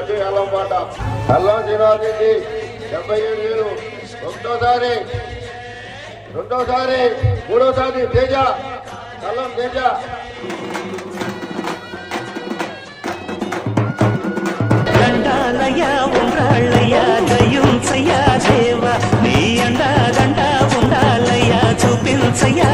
Party అల్లం పాట అల్లం శ్రీనివాసరెడ్డి 77,000. రెండోసారి మూడోసారి తేజ అల్లం తేజ దండాలయ్యా ఉండాలయ్యా దయుంచయ్యా దేవ నీ అండా దండా ఉండాలయ్యా చూపించయ్యా